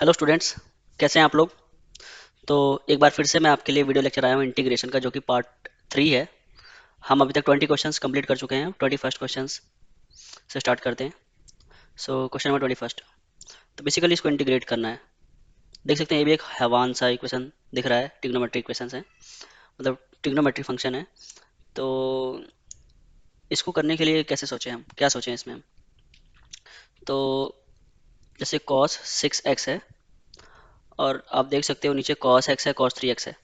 Hello students, कैसे हैं आप लोग। तो एक बार फिर से मैं आपके लिए वीडियो लेक्चर आया हूँ इंटीग्रेशन का, जो कि पार्ट 3 है। हम अभी तक 20 क्वेश्चंस कंप्लीट कर चुके हैं। 21st क्वेश्चंस से स्टार्ट करते हैं। So question number 21। तो बेसिकली इसको इंटीग्रेट करना है। देख सकते हैं ये भी एक हैवान सा इक्वेशन दिख रहा है। ट्रिग्नोमेट्री इक्वेशन है, मतलब ट्रिग्नोमेट्री फंक्शन है। तो इसको करने के लिए कैसे सोचें, हम क्या सोचें इसमें हम। तो जैसे cos 6x है, और आप देख सकते हो नीचे cos x है, cos 3x है।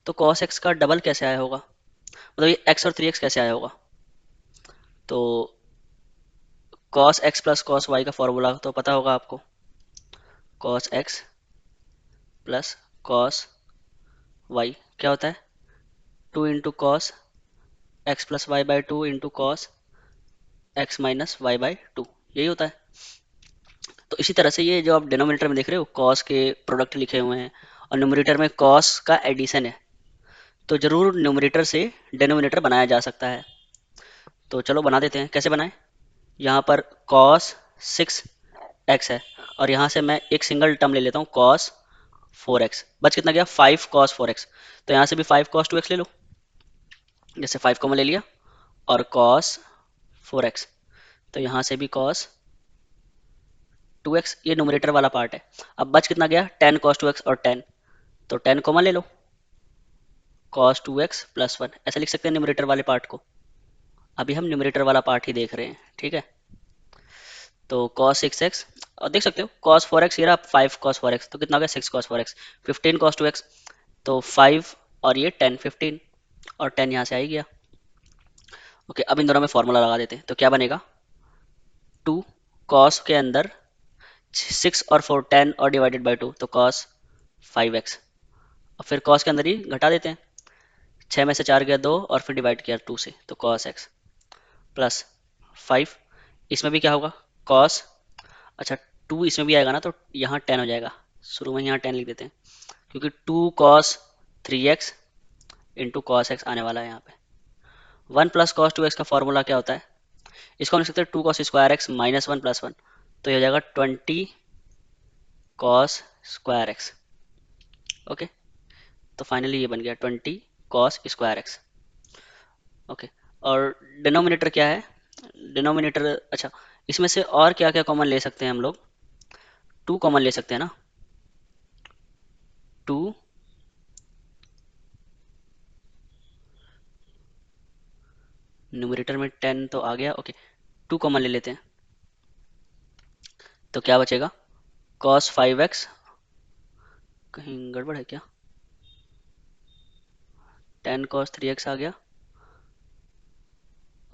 तो cos x का डबल कैसे आया होगा, मतलब ये x और 3x कैसे आया होगा। तो cos x plus cos y का फॉर्मूला तो पता होगा आपको। cos x plus cos y क्या होता है, 2 into cos x plus y by two into cos x minus y by two, यही होता है। तो इसी तरह से ये जो आप डिनोमिनेटर में देख रहे हो, cos के प्रोडक्ट लिखे हुए हैं और न्यूमरेटर में cos का एडिशन है, तो जरूर न्यूमरेटर से डिनोमिनेटर बनाया जा सकता है। तो चलो बना देते हैं। कैसे बनाएं। यहाँ पर cos 6x है, और यहाँ से मैं एक सिंगल टर्म ले लेता हूँ cos 4x। बच कितना गया, 5 cos 4x। तो यहाँ से भी 5 cos 2x ले लो, जैसे 5 कॉमन ले लिया, और cos 4x। तो यहाँ से भी cos 2x, ये न्यूमरेटर वाला पार्ट है। अब बच कितना गया, 10 cos 2x और 10, तो 10 कॉमन ले लो, cos 2x प्लस 1, ऐसा लिख सकते हैं न्यूमरेटर वाले पार्ट को। अभी हम न्यूमरेटर वाला पार्ट ही देख रहे हैं, ठीक है। तो cos 6x, और देख सकते हो cos 4x, ये रहा 5 cos 4x, तो कितना हो गया 6 cos 4x, 15 cos 2x। तो 5 और ये 10, 15, और 10 यहाँ से आ ही गया। ओके, अब इन दोनों में फॉर्मूला लगा देते हैं। तो क्या बनेगा, 2 cos के अंदर 6 और 4 10 और डिवाइडेड बाई 2, तो cos 5x। और फिर cos के अंदर ही घटा देते हैं, 6 में से 4 गया 2, और फिर डिवाइड किया 2 से, तो cos x प्लस 5। इसमें भी क्या होगा, cos, अच्छा 2 इसमें भी आएगा ना, तो यहाँ 10 हो जाएगा। शुरू में यहाँ 10 लिख देते हैं, क्योंकि 2 cos 3x into cos x आने वाला है यहाँ पे। 1 प्लस कॉस 2x का फॉर्मूला क्या होता है, इसको हम लिख सकते हैं 2 cos square x minus 1 plus 1, तो ये हो जाएगा 20 cos स्क्वायर एक्स। ओके, तो फाइनली ये बन गया 20 cos स्क्वायर एक्स। ओके, और डिनोमिनेटर क्या है, डिनोमिनेटर, अच्छा इसमें से और क्या क्या कॉमन ले सकते हैं हम लोग। 2 कॉमन ले सकते हैं ना, 2, न्यूमरेटर में 10 तो आ गया। ओके, 2 कॉमन ले लेते हैं, तो क्या बचेगा, cos 5x, कहीं गड़बड़ है क्या, 10 cos 3x आ गया,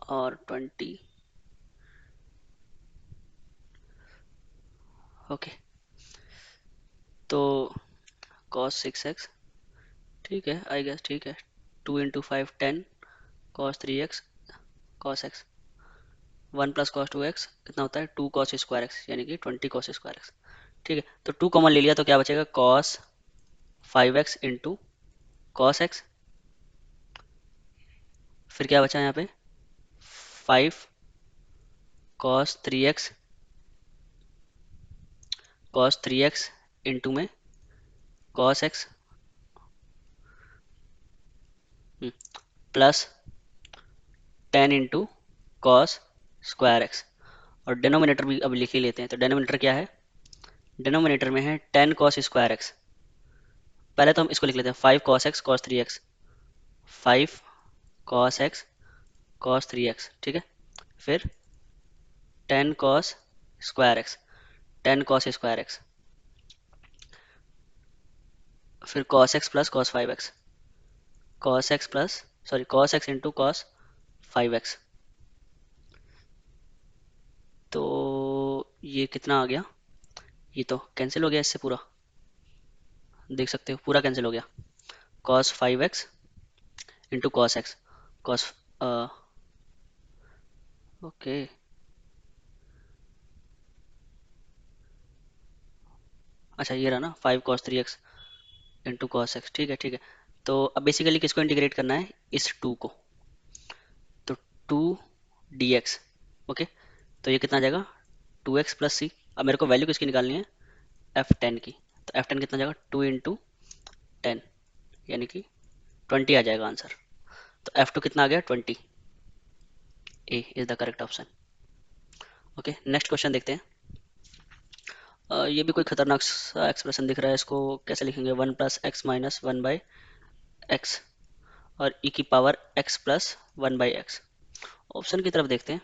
और 20। ओके, तो cos 6x, ठीक है, आई गेस ठीक है। 2 into 5 10 cos 3x cos x, 1 plus cos 2x कितना होता है, 2 cos स्क्वायर x, यानी कि 20 cos स्क्वायर x। ठीक है, तो 2 कॉमन ले लिया, तो क्या बचेगा, cos 5x into cos x। फिर क्या बचा यहाँ पे, 5 cos 3x इंटू में cos x plus 10 into cos square x। और डिनोमिनेटर भी अब लिख ही लेते हैं। तो डिनोमिनेटर क्या है, डिनोमिनेटर में है 10 cos स्क्वायर एक्स। पहले तो हम इसको लिख लेते हैं 5 cos x cos 3x, 5 cos x cos 3x, ठीक है। फिर 10 cos square x, 10 cos square x, फिर cos x plus cos 5x, cos x plus, sorry cos x into cos 5x। तो ये कितना आ गया, ये तो कैंसिल हो गया इससे पूरा, देख सकते हो पूरा कैंसिल हो गया। cos 5x into cos x, cos, okay, अच्छा ये रहा ना 5 cos 3x into cos x, ठीक है ठीक है। तो अब बेसिकली किसको इंटीग्रेट करना है, इस 2 को, तो 2 dx। ओके, तो ये कितना आ जाएगा, 2x प्लस सी। अब मेरे को वैल्यू किसकी निकालनी है, F10 की, तो F10 कितना जाएगा 2 × 10 यानी कि 20 आ जाएगा आंसर। तो F2 कितना आ गया 20। A is the correct option. Okay next question देखते हैं। ये भी कोई खतरनाक सा एक्सप्रेशन दिख रहा है, इसको कैसे लिखेंगे 1 + x - 1/x और e की पावर x + 1/x। ऑप्शन की तरफ देखते हैं।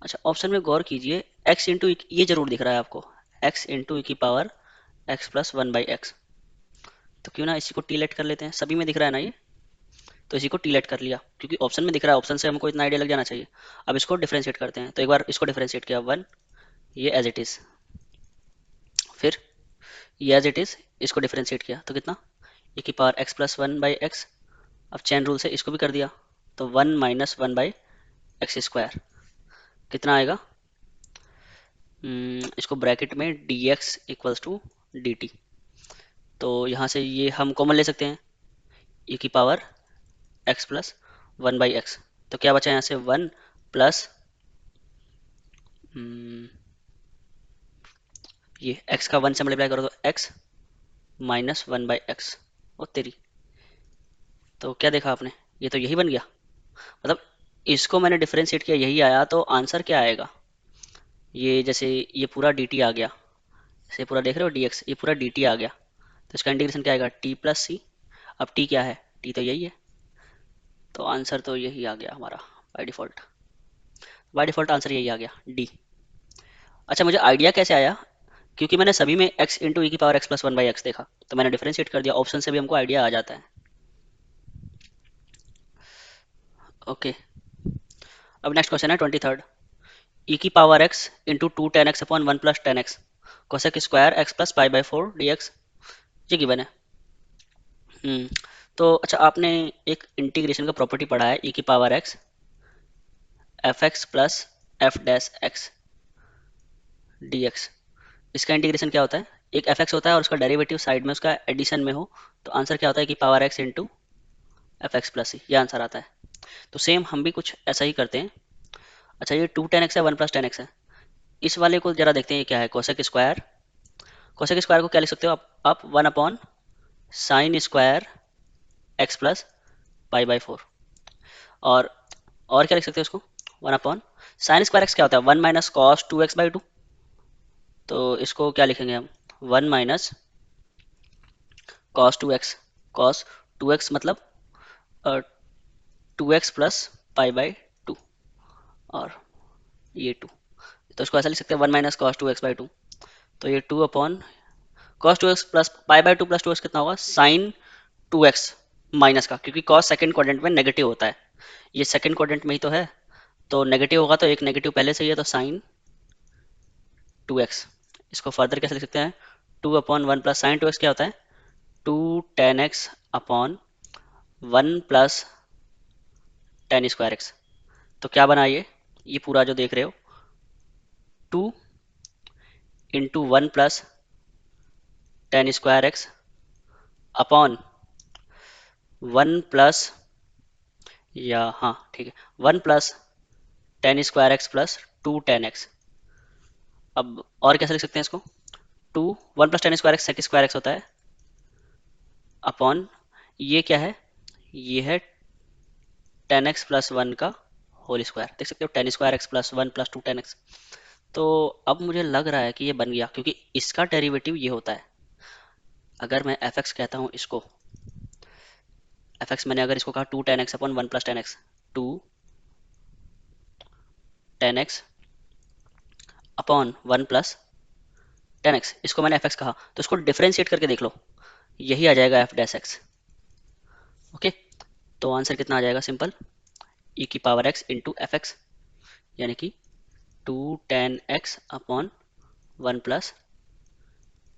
अच्छा ऑप्शन में गौर कीजिए, x इंटू ये जरूर दिख रहा है आपको, x इंटू ई की पावर x + 1/x। तो क्यों ना इसी को टी लेट कर लेते हैं, सभी में दिख रहा है ना ये, तो इसी को टी लेट कर लिया क्योंकि ऑप्शन में दिख रहा है, ऑप्शन से हमको इतना आइडिया लग जाना चाहिए। अब इसको डिफरेंशिएट करते हैं, तो एक बार इसको डिफरेंशिएट किया 1, ये एज इट इज, फिर ये एज इट इज इसको डिफरेंशिएट किया तो कितना e की पावर x + 1/x। अब चेन रूल से इसको भी कर दिया, तो 1 - 1/x²। कितना आएगा, इसको ब्रैकेट में dx = dt। तो यहाँ से ये हम कॉमन ले सकते हैं, e की पावर x + 1/x। तो क्या बचा यहाँ से 1 प्लस ये x का 1 से मल्टीप्लाई करो तो x - 1/x। ओ तेरी, तो क्या देखा आपने, ये तो यही बन गया। मतलब इसको मैंने डिफरेंशिएट किया यही आया, तो आंसर क्या आएगा, ये जैसे ये पूरा dt आ गया, जैसे पूरा देख रहे हो dx, ये पूरा dt आ गया, तो इसका इंटीग्रेशन क्या आएगा t + c। अब t क्या है, t तो यही है, तो आंसर तो यही आ गया हमारा by default. By default answer यही आ गया डी। अच्छा मुझे आइडिया कैसे आया, क्योंकि मैंने सभी में x इंटू ई की पावर x + 1/x देखा, तो मैंने डिफरेंशिएट कर दिया, ऑप्शन से भी हमको आइडिया आ जाता है। ओके अब नेक्स्ट क्वेश्चन है 23rd। e की power x into 2 tan x upon 1 + tan x cosec square x + π/4 dx, ये गिवन है। तो अच्छा आपने एक इंटीग्रेशन का प्रॉपर्टी पढ़ा है, e की power x fx + f' dx। इसका इंटीग्रेशन क्या होता है, एक fx होता है और उसका डेरिवेटिव साइड में उसका एडिशन में हो, तो आंसर क्या होता है कि power x into fx + c, ये आंसर आता है। तो सेम हम भी कुछ ऐसा ही करते हैं। अच्छा ये 2 tan x है 1 + tan x है, इस वाले को जरा देखते हैं ये क्या है, कोसेक स्क्वायर। कोसेक स्क्वायर को क्या लिख सकते हो आप 1/sin² x + π/4। और क्या लिख सकते हो इसको 1/sin² x क्या होता है 1 - cos 2x/2। तो इसको क्या लिखेंगे हम 1 - cos 2x। cos 2x मतलब 2x + π/2 और ये 2, तो इसको ऐसा लिख सकते हैं 1 - cos 2x/2। तो ये 2/cos 2x + π/2 + 2x कितना होगा sin 2x माइनस का, क्योंकि cos सेकंड क्वाड्रेंट में नेगेटिव होता है, ये सेकंड क्वाड्रेंट में ही तो है, तो नेगेटिव होगा तो एक नेगेटिव पहले से ही है, तो sin 2x। इसको फर्दर कैसे लिख सकते हैं 2/1 + sin 2x क्या होता है 2 tan x अपॉन 1 + tan²x। तो क्या बना ये पूरा जो देख रहे हो 2 × 1 + tan²x अपॉन 1 प्लस, या हाँ ठीक है 1 + tan²x + 2 tan x। अब और कैसे लिख सकते हैं इसको 1 + tan²x sec²x होता है अपॉन ये क्या है, ये है tan x + 1 का होल स्क्वायर, देख सकते हो tan²x + 1 + 2 tan x। तो अब मुझे लग रहा है कि ये बन गया, क्योंकि इसका डेरिवेटिव ये होता है। अगर मैं fx कहता हूँ इसको, fx मैंने अगर इसको कहा 2 tan x upon 1 + tan x, 2 tan x upon 1 + tan x, इसको मैंने fx कहा, तो इसको डिफरेंशिएट करके देख लो, यही आ जाएगा f'(x). ओके तो आंसर कितना आ जाएगा सिंपल, e की पावर x इंटू fx, यानी कि 2 tan x upon 1 +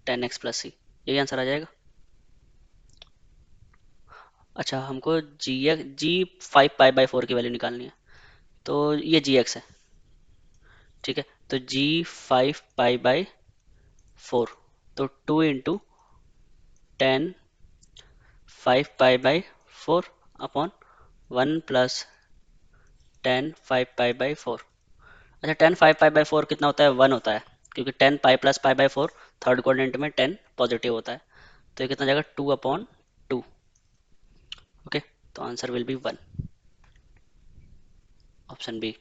tan x + c, यही आंसर आ जाएगा। अच्छा हमको g5π/4 की वैल्यू निकालनी है, तो ये gx है, ठीक है, तो g5π/4, तो 2 × tan 5π/4 अपॉन 1 + tan 5π/4। अच्छा tan 5π/4 कितना होता है 1 होता है, क्योंकि 10 pi plus pi by 4 third quadrant में 10 पॉजिटिव होता है, तो ये कितना जाएगा 2/2। ओके, तो answer will be 1, option B.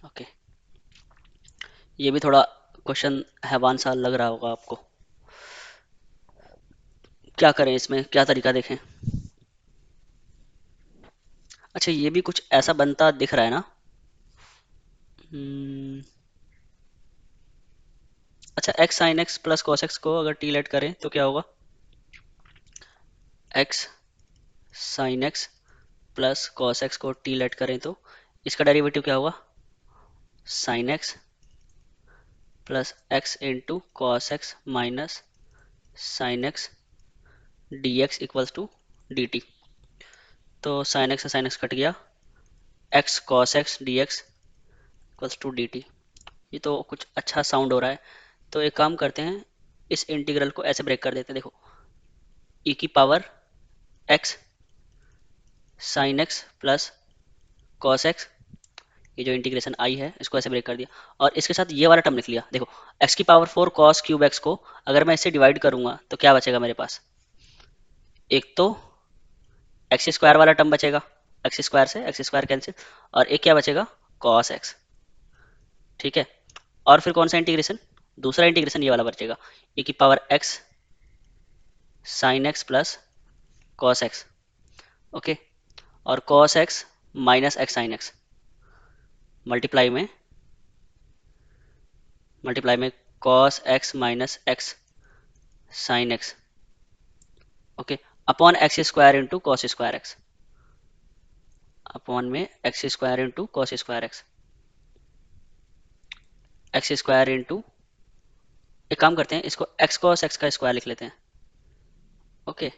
Okay, ये भी थोड़ा क्वेश्चन हैवान सा लग रहा होगा आपको। क्या करें इसमें, क्या तरीका देखें? अच्छा, ये भी कुछ ऐसा बनता दिख रहा है ना। हम्म, अच्छा, x sine x plus cos x को अगर टी लेट करें तो क्या होगा? X sine x plus cos x को टी लेट करें तो इसका डेरिवेटिव क्या होगा? Sine x plus x into cos x minus sine x D x equals to d t. तो साइन एक्स से साइन एक्स कट गया, x cos x D x equals to d t. ये तो कुछ अच्छा sound हो रहा है। तो एक काम करते हैं, इस इंटीग्रल को ऐसे ब्रेक कर देते हैं। देखो, ई की power X sine x plus cos x, ये जो इंटीग्रेशन आई है इसको ऐसे ब्रेक कर दिया, और इसके साथ ये वाला टर्म लिख लिया। देखो, एक्स की पावर 4 कॉस क्यूब एक्स को अगर मैं इससे डिवाइड करूंगा तो क्या बचेगा मेरे पास? एक तो एक्स स्क्वायर वाला टर्म बचेगा, एक्स स्क्वायर से एक्स स्क्वायर कैंसिल, और एक क्या बचेगा? Cos x. ठीक है, और फिर कौन सा इंटीग्रेशन? दूसरा इंटीग्रेशन ये वाला बचेगा, e की power x sine x plus cos X. Okay, और cos x minus X sine X multiply में cos x minus X sine X. Okay, upon x square into cos square X, upon में X square into cos square X, X square into, एक काम करते हैं इसको X cos x का square लिख लेते हैं। ओके,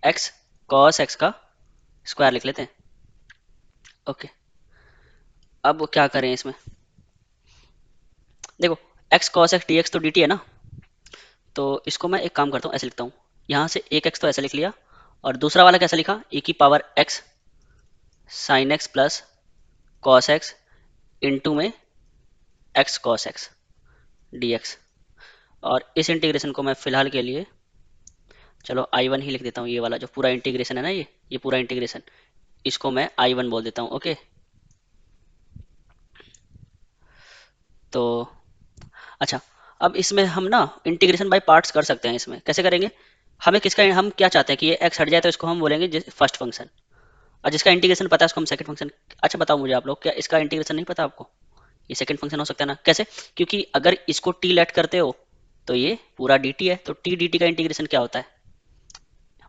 एक्स कॉस एक्स का स्क्वायर लिख लेते हैं। ओके, अब क्या करें इसमें? देखो, x cos x D x तो डी टी है ना, तो इसको मैं एक काम करता हूँ, ऐसे लिखता हूँ। यहाँ से एक एक्स तो ऐसे लिख लिया, और दूसरा वाला कैसे लिखा? e की power X sine x plus cos X into में X cos x D X. और इस इंटीग्रेशन को मैं फिलहाल के लिए, चलो I1 ही लिख देता हूँ। ये वाला जो पूरा इंटीग्रेशन है ना, ये पूरा इंटीग्रेशन, इसको मैं I1 बोल देता हूँ। ओके, तो अच्छा, अब इसमें हम ना इंटीग्रेशन बाय पार्ट्स कर सकते हैं। इसमें कैसे करेंगे? हमें किसका, हम क्या चाहते हैं कि ये एक्स हट जाए, तो इसको हम बोलेंगे फर्स्ट फंक्शन, और जिसका इंटीग्रेशन पता है उसको हम सेकंड फंक्शन। अच्छा बताओ मुझे आप लोग, क्या इसका इंटीग्रेशन नहीं पता आपको? ये सेकंड फंक्शन हो सकता है ना? कैसे? क्योंकि अगर इसको टी लेट करते हो तो ये पूरा डी टी है, तो टी डी टी का इंटीग्रेशन क्या होता है?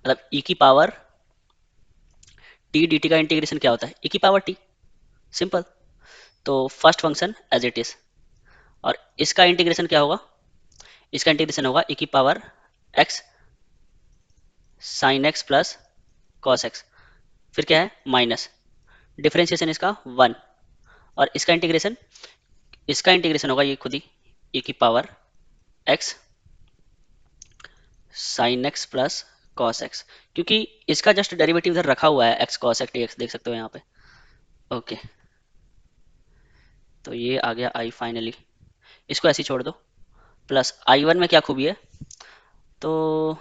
मतलब ई की पावर टी डी टी का इंटीग्रेशन क्या होता है? ई की पावर टी, सिंपल। तो first function as it is, और इसका इंटीग्रेशन क्या होगा? इसका इंटीग्रेशन होगा ई की power X sine x plus cos x, फिर क्या है? माइनस डिफरेंशिएशन इसका 1, और इसका इंटीग्रेशन होगा ये खुद ही, ई की power X sine x plus cos x, क्योंकि इसका जस्ट डेरिवेटिव इधर रखा हुआ है, x cos x D x, देख सकते हो यहाँ पे। ओके, तो ये आ गया आई फाइनली, इसको ऐसे ही छोड़ दो। प्लस I1 में क्या खूबी है? तो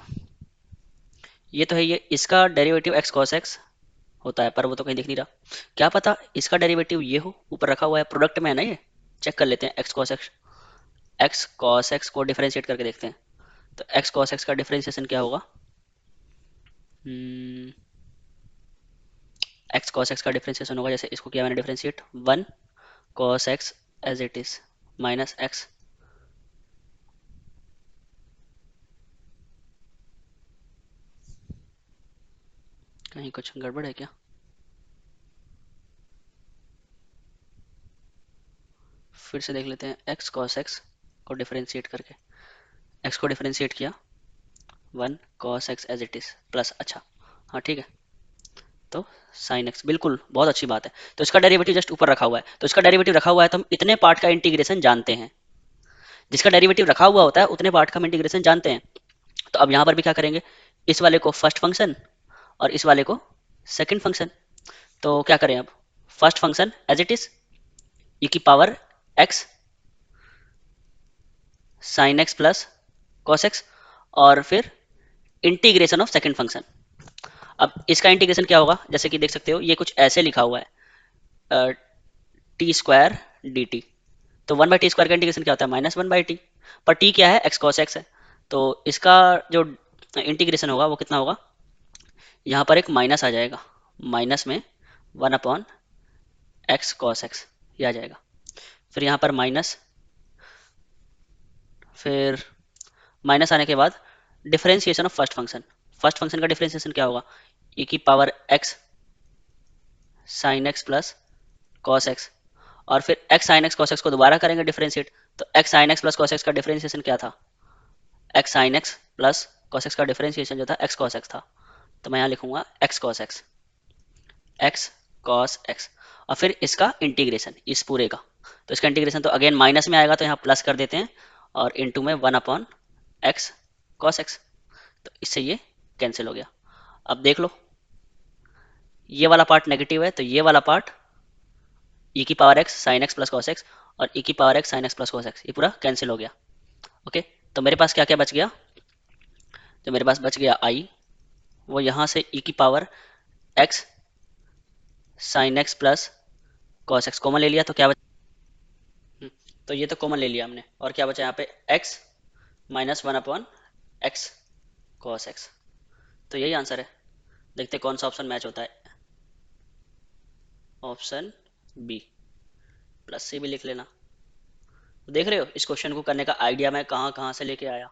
ये तो है, ये इसका डेरिवेटिव एक्स कॉस एक्स होता है, पर वो तो कहीं दिख नहीं रहा। क्या पता इसका डेरिवेटिव ये हो, ऊपर रखा हुआ है, प्रोडक्ट में है ना ये। चेक कर लेते हैं, एक्स कॉस एक्स को डिफरेंशिएट करके देखते हैं। तो एक्स कॉस एक्स का डिफरेंशिएशन क्या होगा? एक्स कॉस एक्स का डिफरेंशिएशन होगा, जैसे इसको किया मैंने differentiate, 1 cos x as it is minus x, कहीं कुछ गड़बड़ है क्या? फिर से देख लेते हैं, एक्स कॉस एक्स को डिफरेंशिएट करके, एक्स को डिफरेंशिएट किया, 1 cos x as it is plus, अच्छा हाँ ठीक है, तो साइन एक्स, बिल्कुल बहुत अच्छी बात है। तो इसका डेरिवेटिव जस्ट ऊपर रखा हुआ है, तो इसका डेरिवेटिव रखा हुआ है तो हम इतने पार्ट का इंटीग्रेशन जानते हैं। जिसका डेरिवेटिव रखा हुआ होता है उतने पार्ट का हम इंटीग्रेशन जानते हैं। तो अब यहाँ पर भी क्या करेंगे, इस वाले को फर्स्ट फंक्शन और इस वाले को सेकंड फंक्शन। तो क्या करें अब? First function as it is, e की power X sine x plus cos X, और फिर इंटीग्रेशन ऑफ सेकंड फंक्शन। अब इसका इंटीग्रेशन क्या होगा, जैसे कि देख सकते हो ये कुछ ऐसे लिखा हुआ है, टी स्क्वायर डी टी। तो 1/t² का इंटीग्रेशन क्या होता है, -1/t। पर t क्या है, x cos x है। तो इसका जो इंटीग्रेशन होगा वो कितना होगा, यहाँ पर एक माइनस आ जाएगा, माइनस में 1/x cos x ये आ जाएगा। फिर यहाँ पर माइनस, फिर माइनस आने के बाद differentiation of first function. First function का डिफरेंशिएशन क्या होगा, e की power x sine x plus cos x, और फिर x sine x cos x को दोबारा करेंगे डिफरेंशिएट। तो x sine x plus cos x का डिफरेंशिएशन क्या था, x sine x plus cos x का डिफरेंशिएशन जो था x cos x था। तो मैं यहाँ लिखूंगा x cos x, और फिर इसका इंटीग्रेशन इस पूरे का। तो इसका इंटीग्रेशन तो अगेन माइनस में आएगा, तो यहाँ प्लस कर देते हैं, और इनटू में 1/x cos x। तो इससे ये कैंसिल हो गया। अब देख लो, ये वाला पार्ट नेगेटिव है, तो ये वाला पार्ट e की power x sine x plus cos x और e की power x sine x plus cos x ये पूरा कैंसिल हो गया। ओके, तो मेरे पास क्या क्या बच गया, तो मेरे पास बच गया i, वो यहाँ से e की power x sine x plus cos x common ले लिया, तो क्या बचा, तो ये तो कॉमन ले लिया हमने, और क्या बचा यहाँ पे x minus 1/x cos x। तो यही आंसर है। देखते कौन सा ऑप्शन मैच होता है, ऑप्शन बी, प्लस सी भी लिख लेना। देख रहे हो इस क्वेश्चन को करने का आइडिया मैं कहाँ कहाँ से लेके आया,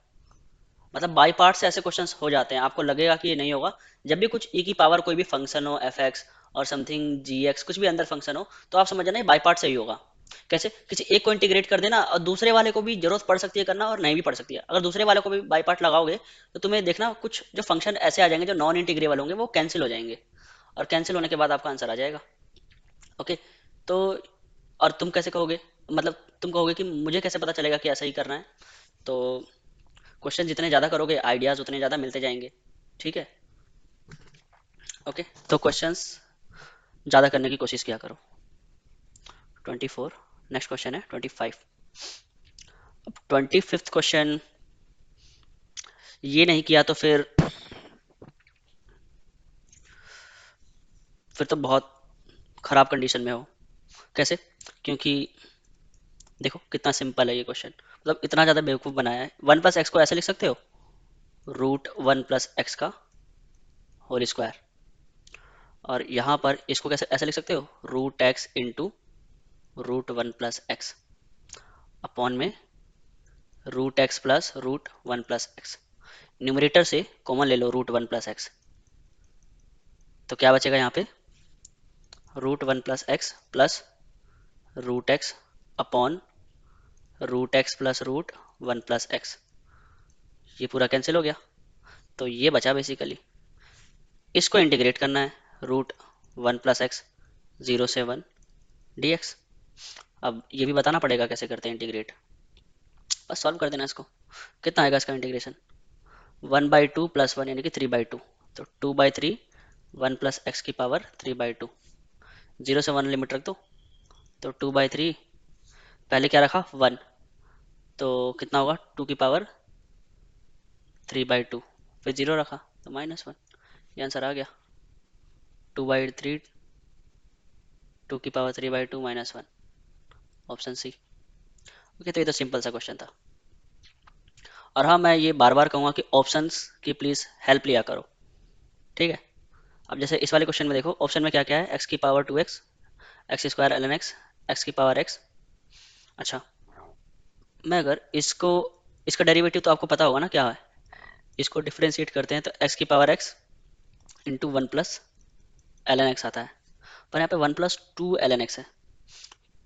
मतलब बाई पार्ट से ऐसे क्वेश्चंस हो जाते हैं। आपको लगेगा कि ये नहीं होगा, जब भी कुछ e की पावर कोई भी फंक्शन हो, एफ एक्स और समथिंग जी एक्स कुछ भी अंदर फंक्शन हो, तो आप समझ जाना ये बाई पार्ट से ही होगा। कैसे, किसी एक को इंटीग्रेट कर देना और दूसरे वाले को भी जरूरत पड़ सकती है करना और नहीं भी पड़ सकती है। अगर दूसरे वाले को भी बाई पार्ट लगाओगे तो तुम्हें देखना कुछ जो फंक्शन ऐसे आ जाएंगे जो नॉन इंटीग्रेबल होंगे, वो कैंसिल हो जाएंगे, और कैंसिल होने के बाद आपका आंसर आ जाएगा। ओके, तो और तुम कैसे कहोगे, मतलब तुम कहोगे कि मुझे कैसे पता चलेगा कि ऐसा ही करना है। तो क्वेश्चन जितने ज़्यादा करोगे आइडियाज़ उतने ज़्यादा मिलते जाएंगे, ठीक है। ओके, तो क्वेश्चंस ज़्यादा करने की कोशिश किया करो। 24, नेक्स्ट क्वेश्चन है 25। अब 25th क्वेश्चन ये नहीं किया तो फिर तो बहुत ख़राब कंडीशन में हो। कैसे, क्योंकि देखो कितना सिंपल है ये क्वेश्चन, मतलब इतना ज़्यादा बेवकूफ़ बनाया है। 1+x को ऐसे लिख सकते हो, √1+x का होल स्क्वायर, और यहाँ पर इसको कैसे ऐसे लिख सकते हो, √x इंटू √1+x अपॉन में √x प्लस √1+x। न्यूमरेटर से कॉमन ले लो √1+x, तो क्या बचेगा यहाँ पे, √1+x plus √x upon √x plus √1+x। ये पूरा कैंसिल हो गया, तो ये बचा बेसिकली। इसको इंटीग्रेट करना है, √1+x 0 से 1 dx। अब ये भी बताना पड़ेगा कैसे करते हैं इंटीग्रेट, बस सॉल्व कर देना इसको। कितना आएगा इसका इंटीग्रेशन, 1/2 प्लस 1 यानी कि 3/2, तो 2/3 1+x की पावर 3/2, 0 से 1 लिमिट रख दो, तो 2/3 पहले क्या रखा 1, तो कितना होगा 2 की पावर 3/2, फिर 0 रखा तो -1। ये आंसर आ गया, 2/3 2 की पावर 3/2 -1, ऑप्शन सी। ओके, तो ये तो सिंपल सा क्वेश्चन था। और हाँ, मैं ये बार बार कहूँगा कि ऑप्शंस की प्लीज़ हेल्प लिया करो, ठीक है। अब जैसे इस वाले क्वेश्चन में देखो, ऑप्शन में क्या क्या है, x की power 2x, x square ln x, x की पावर x। अच्छा, मैं अगर इसको, इसका डेरिवेटिव तो आपको पता होगा ना क्या है, इसको डिफ्रेंशिएट करते हैं तो x की power x into 1+ln x आता है, पर यहाँ पे 1+2ln x है।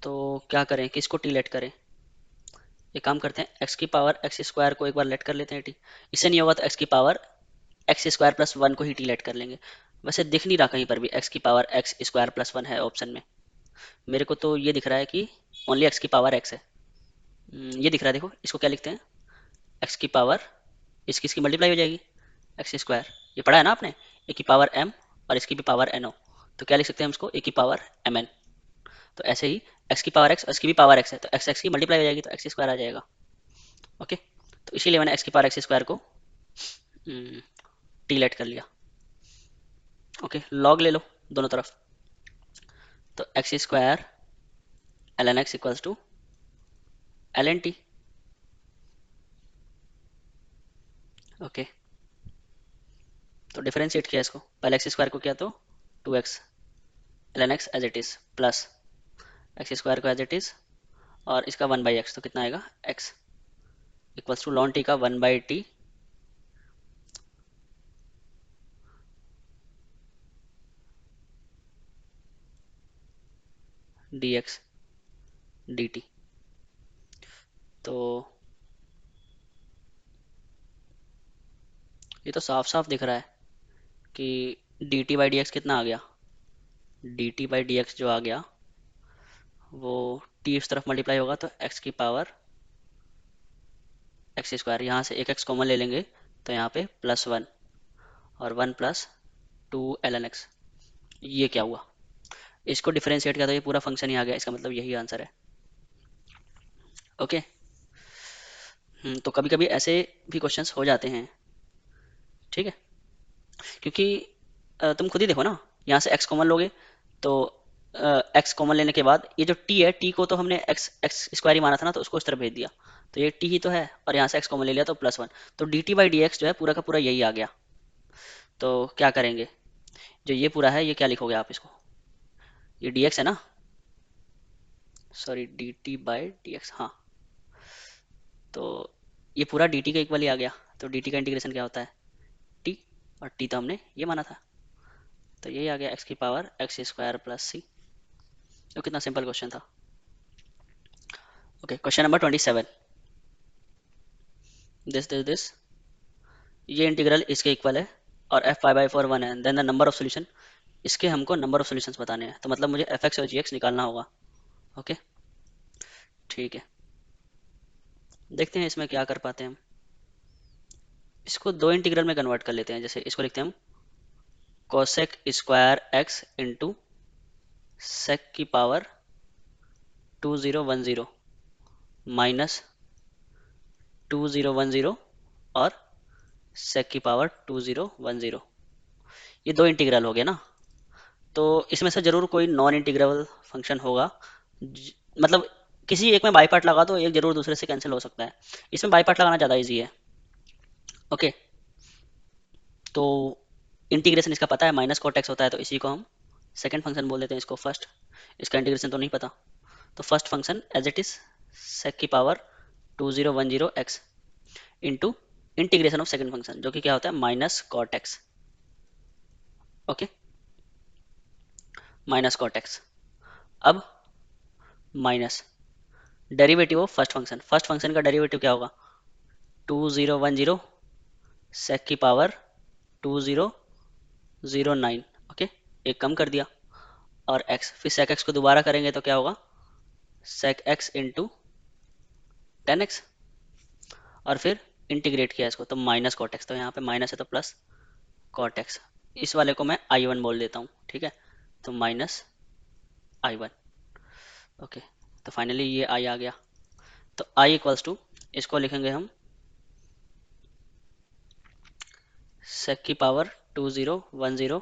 तो क्या करें, किसको टी लेट करें, एक काम करते हैं x की पावर x स्क्वायर को एक बार लेट कर लेते हैं टी। इससे नहीं होगा तो x की पावर x स्क्वायर प्लस 1 को ही टी लेट कर लेंगे। वैसे दिख नहीं रहा कहीं पर भी x की पावर x स्क्वायर प्लस 1 है ऑप्शन में, मेरे को तो ये दिख रहा है कि ओनली x की पावर x है। ये दिख रहा है, देखो इसको क्या लिखते हैं, x की पावर इसकी इसकी मल्टीप्लाई हो जाएगी एक्स स्क्वायर, ये पढ़ा है ना आपने, ए की पावर m और इसकी भी पावर n हो, तो क्या लिख सकते हैं हम इसको, ए की पावर mn। तो ऐसे ही एक्स की पावर एक्स, इसकी भी पावर एक्स है, तो एक्स एक्स की मल्टीप्लाई हो जाएगी तो एक्स स्क्वायर आ जाएगा। ओके, तो इसीलिए मैंने एक्स की पावर एक्स स्क्वायर को टी लेट कर लिया। ओके, लॉग ले लो दोनों तरफ, तो x square l n x equals to l n t. Okay, तो डिफरेंशिएट किया इसको, पहले एक्स स्क्वायर को किया तो 2x l n x as it is plus x square को एज इट इज, और इसका 1/x, तो कितना आएगा x इक्वल्स टू लॉन टी का 1/t dx dt। तो ये तो साफ साफ दिख रहा है कि dt बाई डी एक्स कितना आ गया, dt बाई डी एक्स जो आ गया वो t इस तरफ मल्टीप्लाई होगा तो x की पावर एक्स स्क्वायर, यहाँ से एक x कॉमन ले लेंगे तो यहाँ पे +1 और 1 प्लस 2 ln x। ये क्या हुआ, इसको डिफरेंशिएट किया तो ये पूरा फंक्शन ही आ गया, इसका मतलब यही आंसर है। ओके, तो कभी कभी ऐसे भी क्वेश्चंस हो जाते हैं, ठीक है, क्योंकि तुम खुद ही देखो ना, यहाँ से x कॉमन लोगे तो x कॉमन लेने के बाद ये जो t है, t को तो हमने x एक्स स्क्वायर ही माना था ना, तो उसको उस तरफ भेज दिया, तो ये t ही तो है, और यहाँ से x कॉमन ले लिया तो +1, तो dt बाई डी एक्स जो है पूरा का पूरा यही आ गया। तो क्या करेंगे, जो ये पूरा है ये क्या लिखोगे आप इसको, ये dx है ना, sorry dt by D x, हाँ, तो ये पूरा dt का इक्वल ही आ गया, तो dt का इंटीग्रेशन क्या होता है t, और t तो हमने ये माना था, तो यही आ गया x की power x square plus C. तो कितना सिंपल क्वेश्चन था। ओके, क्वेश्चन नंबर 27, दिस ये इंटीग्रल इसके इक्वल है और एफ पाई बाई 4 1 है, then the number of solution, इसके हमको नंबर ऑफ सॉल्यूशंस बताने हैं, तो मतलब मुझे एफ एक्स और जी एक्स निकालना होगा। ओके, ठीक है, देखते हैं इसमें क्या कर पाते हैं हम। इसको दो इंटीग्रल में कन्वर्ट कर लेते हैं, जैसे इसको लिखते हैं हम cosec square x into sec की पावर 2010 माइनस 2010 और सेक की पावर 2010, ये दो इंटीग्रल हो गए ना, तो इसमें से जरूर कोई नॉन इंटीग्रेबल फंक्शन होगा, मतलब किसी एक में बाई पार्ट लगा तो एक जरूर दूसरे से कैंसिल हो सकता है, इसमें बाई पार्ट लगाना ज़्यादा इजी है। ओके, तो इंटीग्रेशन इसका पता है माइनस कॉट एक्स होता है, तो इसी को हम सेकंड फंक्शन बोल देते हैं, इसको फर्स्ट, इसका इंटीग्रेशन तो नहीं पता, तो first function as it is sec की power 2010 X into integration of second function जो कि क्या होता है minus cot X. Okay, minus cot X, अब minus derivative of first function का डेरिवेटिव क्या होगा 2010 सेक की पावर 2009। ओके, एक कम कर दिया, और x, फिर sec x को दोबारा करेंगे तो क्या होगा sec x इंटू 10x, और फिर इंटीग्रेट किया इसको तो माइनस कॉट एक्स, तो यहाँ पे माइनस है तो प्लस कॉट एक्स, इस वाले को मैं I1 बोल देता हूँ, ठीक है, तो माइनस I1। ओके, तो फाइनली ये I आ गया, तो I इक्वल्स टू, इसको लिखेंगे हम sec की पावर 2010,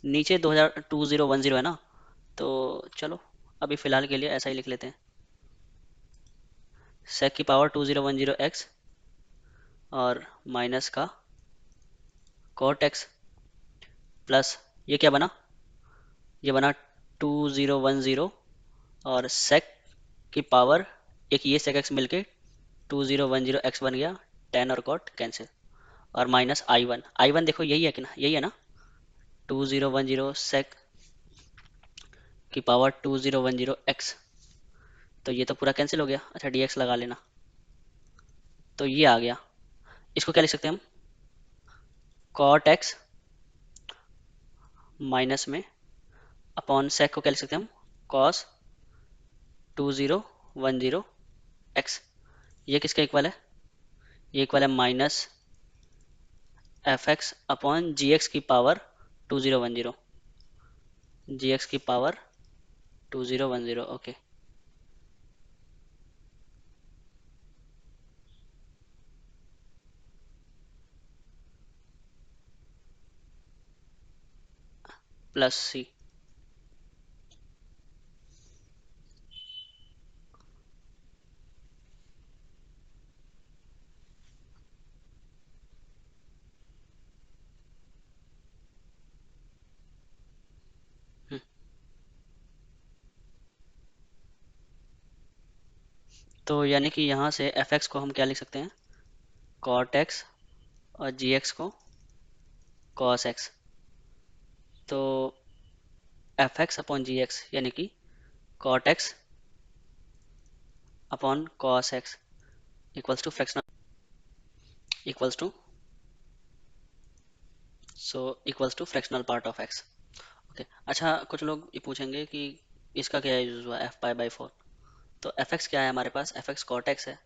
नीचे 2010 है ना, तो चलो अभी फ़िलहाल के लिए ऐसा ही लिख लेते हैं, sec की पावर 2010 x और माइनस का cot x प्लस ये क्या बना, ये बना 2010 और sec की पावर एक ये sec x मिलके 2010 x बन गया, tan और cot कैंसिल, और माइनस I1 देखो यही है कि ना, यही है ना 2010 sec की पावर 2010 x, तो ये तो पूरा कैंसिल हो गया, अच्छा dx लगा लेना, तो ये आ गया, इसको क्या लिख सकते हैं हम cot x माइनस में अपॉन sec को क्या लिख सकते हैं हम cos 2010 x, ये किसके इक्वल है, ये इक्वल है minus F x upon g x की पावर 2010, जी एक्स की पावर 2010। Okay, plus C. तो यानी कि यहाँ से एफ एक्स को हम क्या लिख सकते हैं, कॉट एक्स, और जी एक्स को कॉस एक्स। तो f x upon g x यानी कि cot x upon cos x equals to fractional, equals to, so equals to fractional part of x. Okay, अच्छा कुछ लोग ये पूछेंगे कि इसका क्या यूज हुआ एफ पाई बाई फोर। तो एफ एक्स क्या है हमारे पास, एफ एक्स कॉट एक्स है।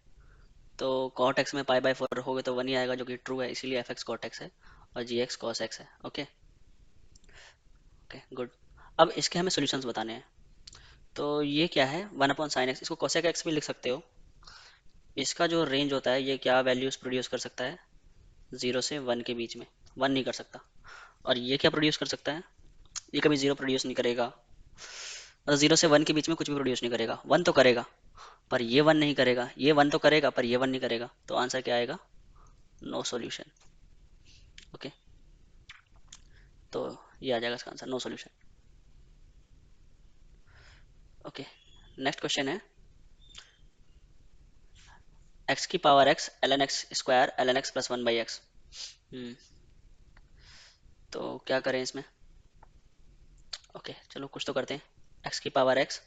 तो कॉट एक्स में पाई बाई फोर हो गए तो वन ही आएगा, जो कि ट्रू है, इसीलिए एफ एक्स कॉट एक्स है और जी एक्स कॉस एक्स है। Okay okay good. अब इसके हमें सॉल्यूशंस बताने हैं। तो ये क्या है, वन अपॉन साइन एक्स, इसको कोसेक एक्स भी लिख सकते हो। इसका जो रेंज होता है ये क्या वैल्यूज प्रोड्यूस कर सकता है, जीरो से वन के बीच में, वन नहीं कर सकता। और ये क्या प्रोड्यूस कर सकता है, ये कभी जीरो प्रोड्यूस नहीं करेगा, मतलब जीरो से वन के बीच में कुछ भी प्रोड्यूस नहीं करेगा। वन तो करेगा पर ये वन नहीं करेगा, ये वन तो करेगा पर ये वन नहीं करेगा। तो आंसर क्या आएगा, नो सॉल्यूशन। ओके, तो ये आ जाएगा इसका answer, no solution. Okay, next question है एक्स की power x l n x square l n x plus one by x. तो क्या करें इसमें, ओके चलो कुछ तो करते हैं। एक्स की power x,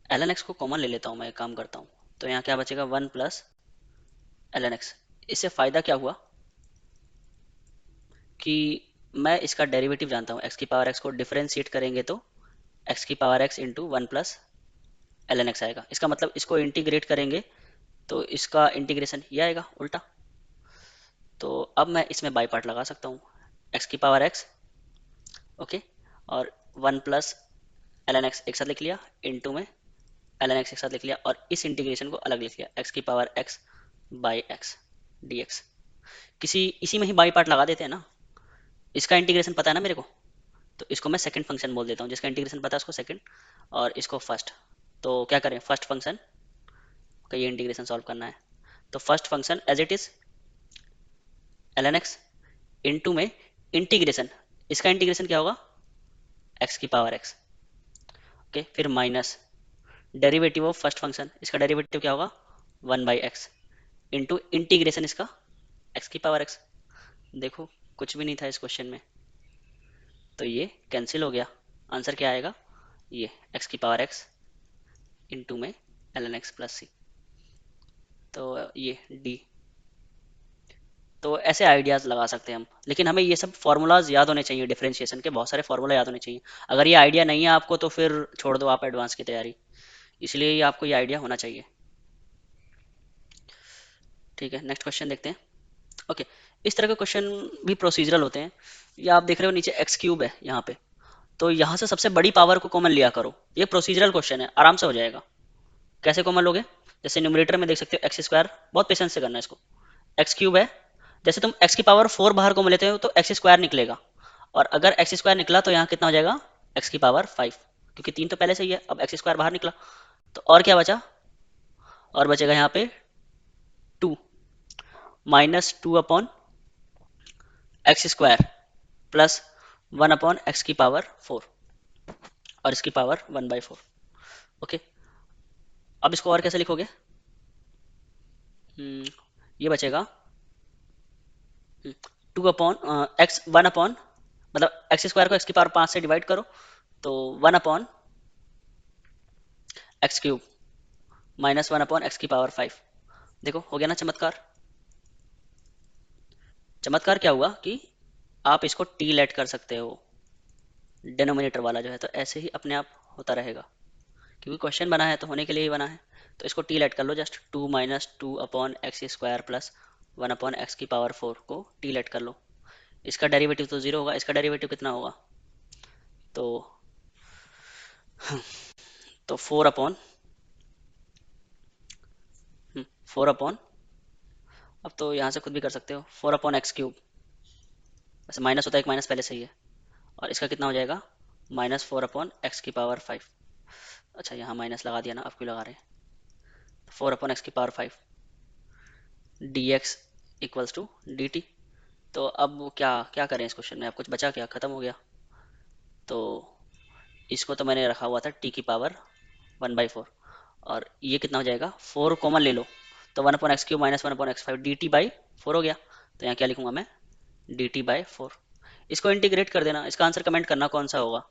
l n x को कॉमन ले लेता हूँ मैं, एक काम करता हूँ। तो यहाँ क्या बचेगा, one plus l n x. इससे फ़ायदा क्या हुआ कि मैं इसका डेरिवेटिव जानता हूँ, एक्स की पावर एक्स को डिफरेंशिएट करेंगे तो एक्स की power x into one plus l n x आएगा। इसका मतलब इसको इंटीग्रेट करेंगे तो इसका इंटीग्रेशन ये आएगा उल्टा। तो अब मैं इसमें बाई पार्ट लगा सकता हूँ, एक्स की पावर एक्स, ओके, और one plus l n x एक साथ लिख लिया, इंटू में एल एन एक्स एक साथ लिख लिया, और इस इंटीग्रेशन को अलग लिख लिया, एक्स की power x by x D x. किसी इसी में ही बाई पार्ट लगा देते हैं ना, इसका इंटीग्रेशन पता है ना मेरे को, तो इसको मैं सेकंड फंक्शन बोल देता हूँ, जिसका इंटीग्रेशन पता है उसको सेकंड और इसको फर्स्ट। तो क्या करें, फर्स्ट फंक्शन का ये इंटीग्रेशन सॉल्व करना है। तो first function as it is l n x into में इंटीग्रेशन, इसका इंटीग्रेशन क्या होगा, एक्स की पावर एक्स, ओके, फिर minus derivative of first function, इसका डेरिवेटिव क्या होगा, one by x into integration इसका एक्स की पावर एक्स। देखो कुछ भी नहीं था इस क्वेश्चन में, तो ये कैंसिल हो गया। आंसर क्या आएगा, ये एक्स की पावर एक्स इंटू में L n x plus C. तो ये डी। तो ऐसे आइडियाज़ लगा सकते हैं हम, लेकिन हमें ये सब फार्मूलाज याद होने चाहिए, डिफरेंशिएशन के बहुत सारे फार्मूला याद होने चाहिए। अगर ये आइडिया नहीं है आपको तो फिर छोड़ दो आप एडवांस की तैयारी, इसलिए ये आपको ये आइडिया होना चाहिए। ठीक है, नेक्स्ट क्वेश्चन देखते हैं। ओके, इस तरह के क्वेश्चन भी प्रोसीजरल होते हैं। ये आप देख रहे हो नीचे एक्स क्यूब है यहाँ पे, तो यहाँ से सबसे बड़ी पावर को कॉमन लिया करो। ये प्रोसीजरल क्वेश्चन है, आराम से हो जाएगा। कैसे कॉमन लोगे, जैसे न्यूमरेटर में देख सकते हो एक्स स्क्वायर, बहुत पेशेंस से करना है इसको। एक्स क्यूब है, जैसे तुम एक्स की पावर फोर बाहर को लेते हो तो एक्स स्क्वायर निकलेगा, और अगर एक्स स्क्वायर निकला तो यहाँ कितना हो जाएगा, एक्स की पावर फाइव, क्योंकि तीन तो पहले से ही है, अब एक्स स्क्वायर बाहर निकला तो और क्या बचा, और बचेगा यहाँ पे two, minus two upon x square plus one upon x की पावर फोर, और इसकी power one by four. Okay, अब इसको और कैसे लिखोगे, ये बचेगा two upon x, one upon, मतलब एक्स स्क्वायर को एक्स की पावर पाँच से डिवाइड करो, तो one upon x cube minus one upon x की पावर फाइव। देखो हो गया ना चमत्कार। चमत्कार क्या हुआ कि आप इसको टी लेट कर सकते हो, डिनोमिनेटर वाला जो है, तो ऐसे ही अपने आप होता रहेगा, क्योंकि क्वेश्चन बना है तो होने के लिए ही बना है। तो इसको टी लेट कर लो, just two minus two upon x square plus 1/x⁴ को t लेट कर लो। इसका डेरिवेटिव तो 0 होगा, इसका डेरिवेटिव कितना होगा? तो तो 4 अपॉन अब तो यहाँ से खुद भी कर सकते हो, 4/x³। वैसे माइनस होता है, एक माइनस पहले से ही है। और इसका कितना हो जाएगा? -4/x⁵। अच्छा, यहाँ माइनस लगा दिया ना, अब क्यों लगा रहे हैं? 4/x⁵ dx equals to dt। तो अब वो क्या क्या करें इस क्वेश्चन में? अब कुछ बचा क्या? खत्म हो गया। तो इसको तो मैंने रखा हुआ था t⁴ और ये कितना हो जाएगा? 4 कॉमन ले लो, तो 1/x³ माइनस 1/x5 dt/4 हो गया। तो यहाँ क्या लिखूंगा मैं? dt/4। इसको इंटीग्रेट कर देना, इसका आंसर कमेंट करना कौन सा होगा।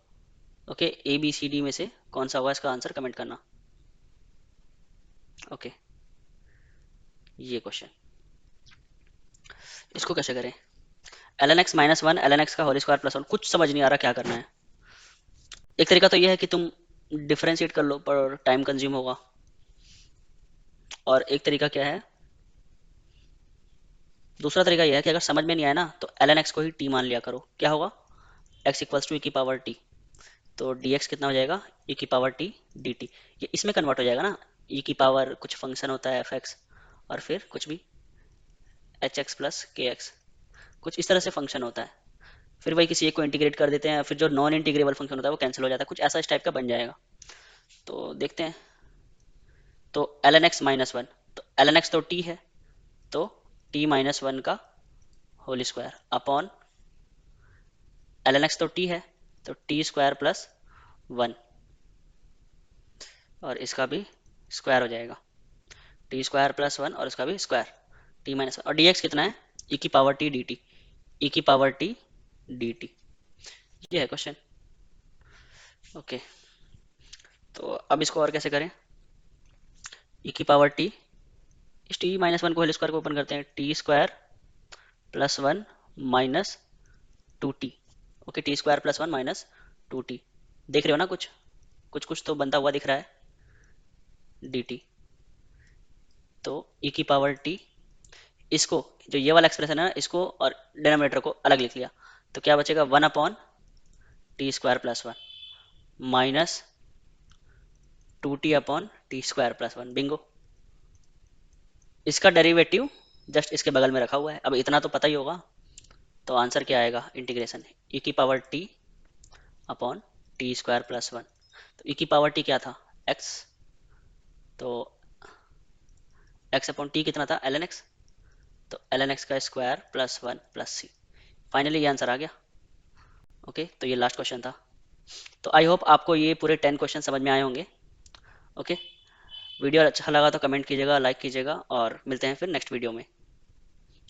Okay, A B C D में से कौन सा होगा इसका आंसर, कमेंट करना। ओके, ये क्वेश्चन, इसको कैसे करें? ln x minus 1 ln x का होल स्क्वायर प्लस 1, कुछ समझ नहीं आ रहा क्या करना है। एक तरीका तो यह है कि तुम डिफ्रेंशिएट कर लो, पर टाइम कंज्यूम होगा। और एक तरीका क्या है, दूसरा तरीका यह है कि अगर समझ में नहीं आया ना, तो ln x को ही t मान लिया करो। क्या होगा? x equals to e⁻t। तो dx कितना हो जाएगा? e⁻t dt। ये इसमें कन्वर्ट हो जाएगा ना, e की पावर कुछ फंक्शन होता है fx, और फिर कुछ भी hx प्लस kx, कुछ इस तरह से फंक्शन होता है। फिर वही किसी एक को इंटीग्रेट कर देते हैं, फिर जो नॉन इंटीग्रेबल फंक्शन होता है वो कैंसिल हो जाता है, कुछ ऐसा इस टाइप का बन जाएगा। तो देखते हैं। तो ln x माइनस 1, तो ln x तो t है, तो t माइनस 1 का whole square upon ln x तो t है, तो t² प्लस 1, और इसका भी स्क्वायर हो जाएगा, t² प्लस 1 और इसका भी स्क्वायर, t माइनस 1। और dx कितना है? e⁻t dt, e⁻t dt। ये है क्वेश्चन। ओके, तो अब इसको और कैसे करें? e⁻t, इस t माइनस 1 को होल स्क्वायर को ओपन करते हैं, t² plus 1 minus 2t। Okay, t² plus 1 minus 2t। देख रहे हो ना, कुछ कुछ कुछ तो बनता हुआ दिख रहा है dt। तो e⁻t, इसको जो ये वाला एक्सप्रेशन है ना, इसको और डिनोमिनेटर को अलग लिख लिया, तो क्या बचेगा? 1/t² plus 1 minus 2t/t² plus 1। Bingo, इसका डेरिवेटिव जस्ट इसके बगल में रखा हुआ है। अब इतना तो पता ही होगा, तो आंसर क्या आएगा? Integration e⁻t/t² plus 1। तो e⁻t क्या था? x, तो x/t कितना था? ln x, तो ln x का square plus 1 plus c। Finally ये आंसर आ गया। ओके, तो ये लास्ट क्वेश्चन था। तो आई होप आपको ये पूरे 10 क्वेश्चन समझ में आए होंगे। ओके, वीडियो अच्छा लगा तो कमेंट कीजिएगा, लाइक कीजिएगा, और मिलते हैं फिर नेक्स्ट वीडियो में।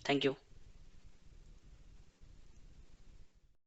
Thank you.